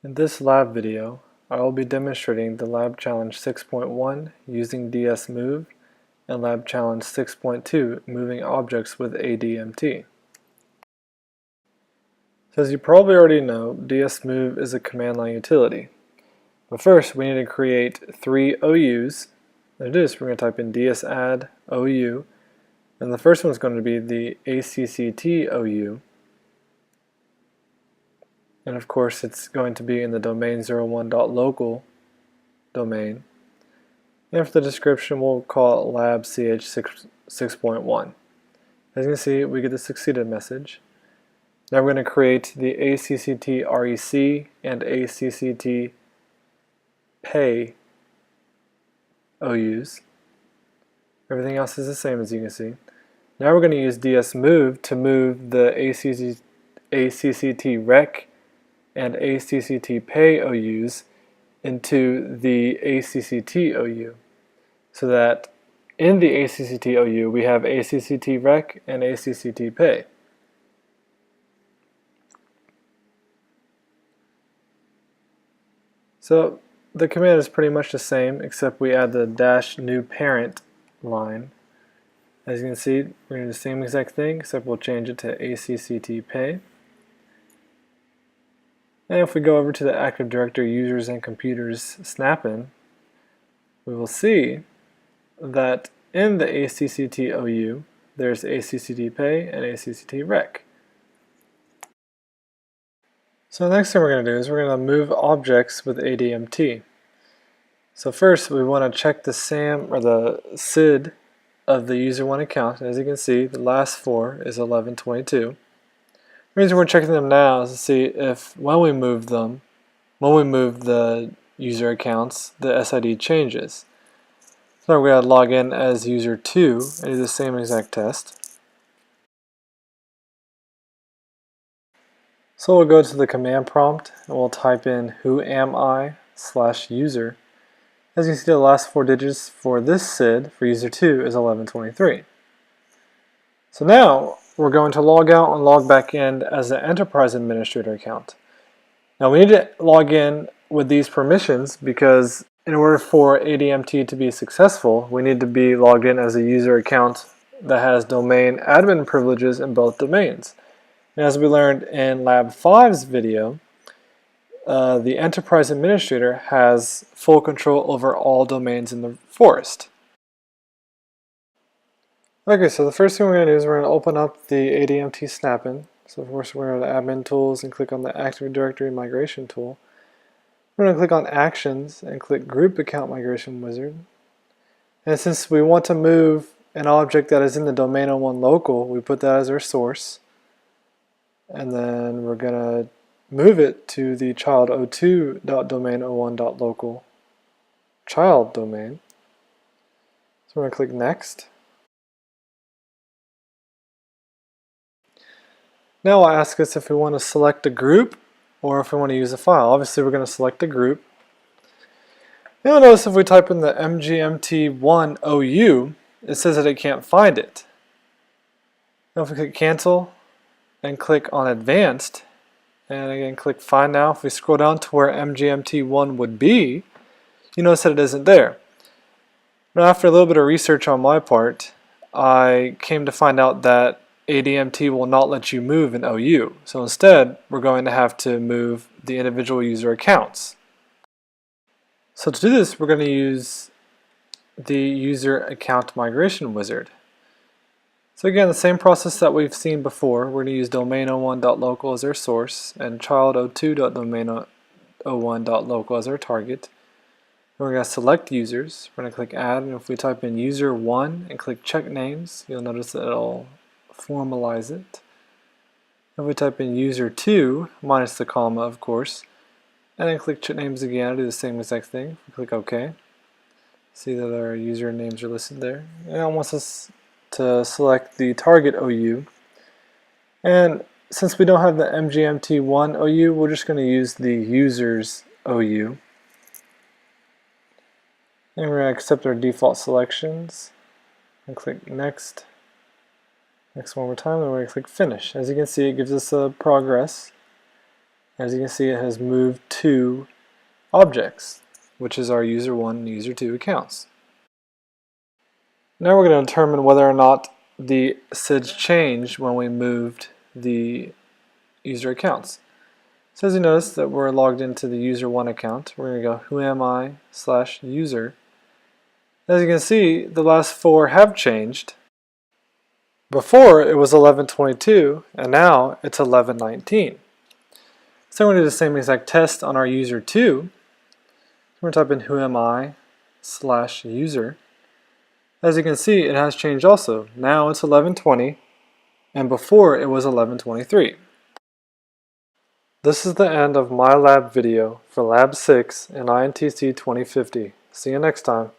In this lab video, I will be demonstrating the Lab Challenge 6.1 using DS-Move and Lab Challenge 6.2 moving objects with ADMT. So as you probably already know, DS-Move is a command line utility. But first, we need to create 3 OUs. To do this, we're going to type in ds-add OU, and the first one is going to be the ACCT OU. And of course, it's going to be in the domain 01.local domain. And for the description, we'll call it lab ch 6.1. As you can see, we get the succeeded message. Now we're going to create the ACCT REC and ACCT pay OUs. Everything else is the same, as you can see. Now we're going to use DS-Move to move the ACCT rec and ACCT pay OUs into the ACCT OU, so that in the ACCT OU we have ACCT rec and ACCT pay. So the command is pretty much the same, except we add the dash new parent line. As you can see, we're going to do the same exact thing, except we'll change it to ACCT pay. And if we go over to the Active Directory Users and Computers snap-in, we will see that in the ACCT OU, there's ACCT pay and ACCT rec. So the next thing we're going to do is we're going to move objects with ADMT. So first, we want to check the SAM or the SID of the user 1 account. As you can see, the last 4 is 1122. The reason we're checking them now is to see if when we move the user accounts, the SID changes. So we're going to log in as user 2 and do the same exact test. So we'll go to the command prompt and we'll type in whoami/user. As you can see, the last 4 digits for this SID for user 2 is 1123. So now we're going to log out and log back in as the Enterprise Administrator account. Now we need to log in with these permissions because in order for ADMT to be successful, we need to be logged in as a user account that has domain admin privileges in both domains. And as we learned in Lab 5's video, the Enterprise Administrator has full control over all domains in the forest. Okay, so the first thing we're going to do is we're going to open up the ADMT snap-in. So first we're going to Admin Tools and click on the Active Directory Migration tool. We're going to click on Actions and click Group Account Migration Wizard. And since we want to move an object that is in the domain 01 local, we put that as our source. And then we're going to move it to the child 02.domain01.local child domain. So we're going to click Next. Now it'll ask us if we want to select a group or if we want to use a file. Obviously we're going to select a group. You'll notice if we type in the MGMT1 OU, it says that it can't find it. Now if we click Cancel and click on Advanced, and again click Find Now, if we scroll down to where MGMT1 would be, you notice that it isn't there. Now after a little bit of research on my part, I came to find out that ADMT will not let you move an OU. So instead, we're going to have to move the individual user accounts. So to do this, we're going to use the User Account Migration Wizard. So again, the same process that we've seen before. We're going to use domain01.local as our source and child02.domain01.local as our target. We're going to select users. We're going to click Add, and if we type in user1 and click Check Names, you'll notice that it'll formalize it. If we type in user2, minus the comma of course, and then click Check Names again, I'll do the same exact thing. We click OK. See that our user names are listed there. And it wants us to select the target OU. And since we don't have the MGMT1 OU, we're just going to use the users OU. And we're going to accept our default selections and click Next. Next one more time, then we're going to click Finish. As you can see, it gives us a progress. As you can see, it has moved two objects, which is our user 1 and user 2 accounts. Now we're going to determine whether or not the SIDs changed when we moved the user accounts. So as you notice that we're logged into the user 1 account, we're going to go whoami/user. As you can see, the last four have changed. Before it was 1122 and now it's 1119. So we're going to do the same exact test on our user 2. We're going to type in whoami/user. As you can see, it has changed also. Now it's 1120 and before it was 1123. This is the end of my lab video for Lab 6 in INTC 2050. See you next time.